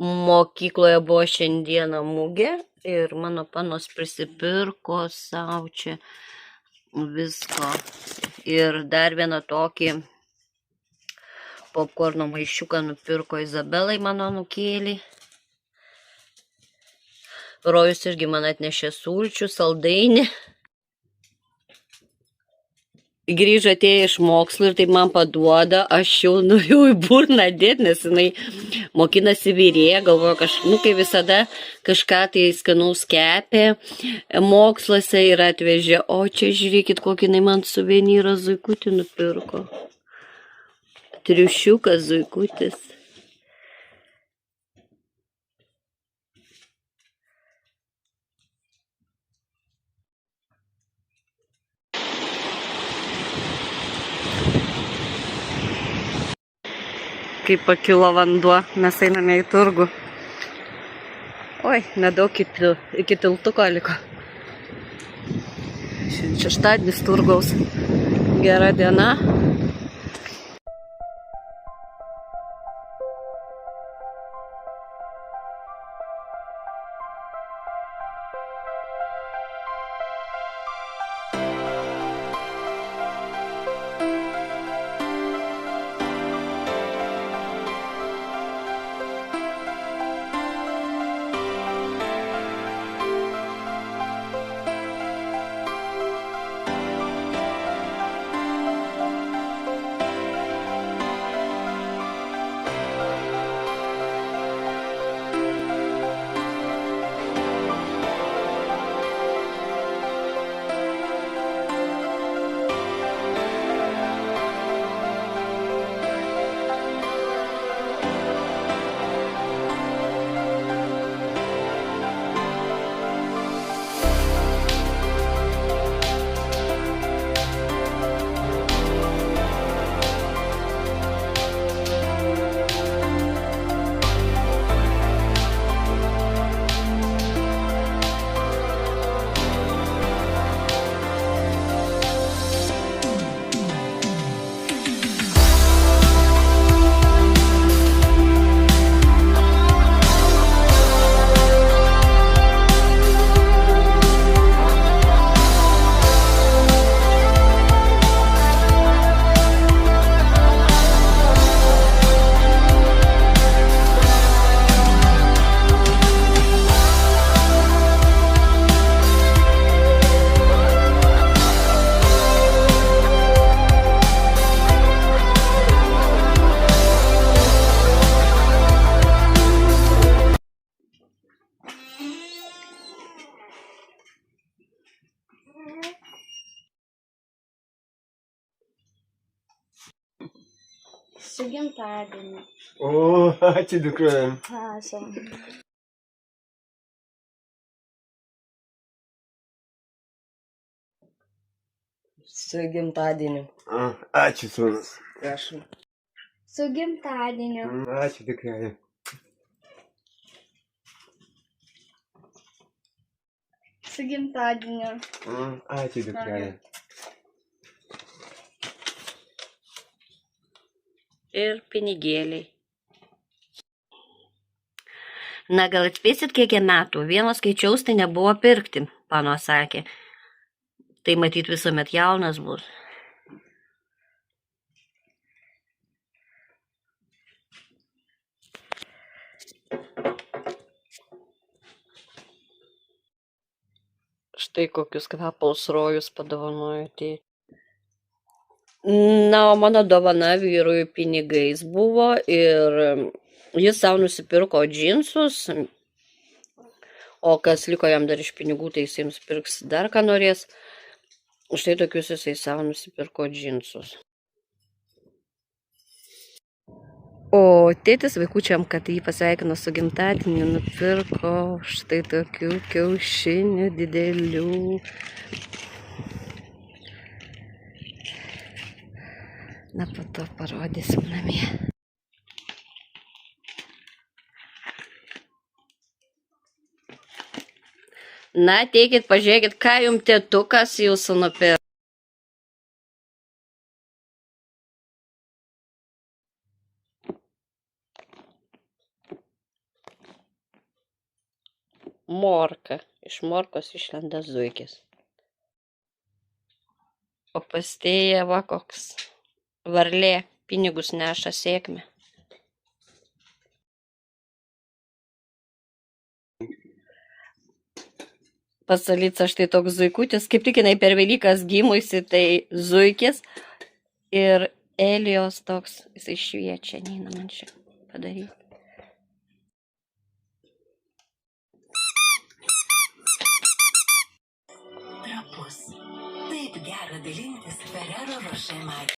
Mokykloje buvo šiandieną mugė ir mano panos prisipirko savo čia visko. Ir dar vieną tokį popkorno maišiuką nupirko Izabelai, mano anūkėlį. Rojus irgi man atnešė sulčių, saldainį. Grįžo atėję iš mokslo ir taip man paduoda, aš jau norėjau į burną dėti, nes jinai mokinasi vyrėje, galvoju, kaip visada kažką tai skanaus kepė moksluose ir atvežė, o čia žiūrėkit, kokį jinai man suvenyrą zuikutį nupirko. Triušiukas zuikutis. Kaip pakilo vanduo, mes einame į turgų. Oi, nedaug iki tiltuko liko. Šeštadienis turgaus. Gera diena. Su gimtadieniu. O, ačiū dukra. Prašom. Su gimtadieniu. Ačiū, sūnus. Prašom. Su gimtadieniu. Ačiū dukra. Su gimtadieniu. Ačiū dukra. Ir pinigėliai. Na, gal atspėsit, kiek metų? Vieno skaičiaus tai nebuvo pirkti, pano sakė. Tai matyt visuomet jaunas bus. Štai kokius kvepalus Rojus padovanojo tėčiui. Na, o mano dovana vyrui pinigais buvo ir jis savo nusipirko džinsus, o kas liko jam dar iš pinigų, tai jisai nusipirks dar ką norės. Štai tokius jisai savo nusipirko džinsus. O tėtis vaikučiam, kad jį pasveikino su gimtadieniu, nupirko štai tokių kiaušinių didelių. Na, po to parodysim namie. Na, ateikit, pažiūrėkit, ką jums tėtukas jūsų nupirko. morka. Iš morkos išlenda zuikis. O pas tėvą koks varlė pinigus neša sėkmę. Pas Alicą štai toks zuikutis, kaip tik jinai per Velykas gimusi, tai zuikis. Ir Elijos toks, jisai šviečia, neina man čia padaryti. Trapus. Taip gera dalintis Ferrero Rocher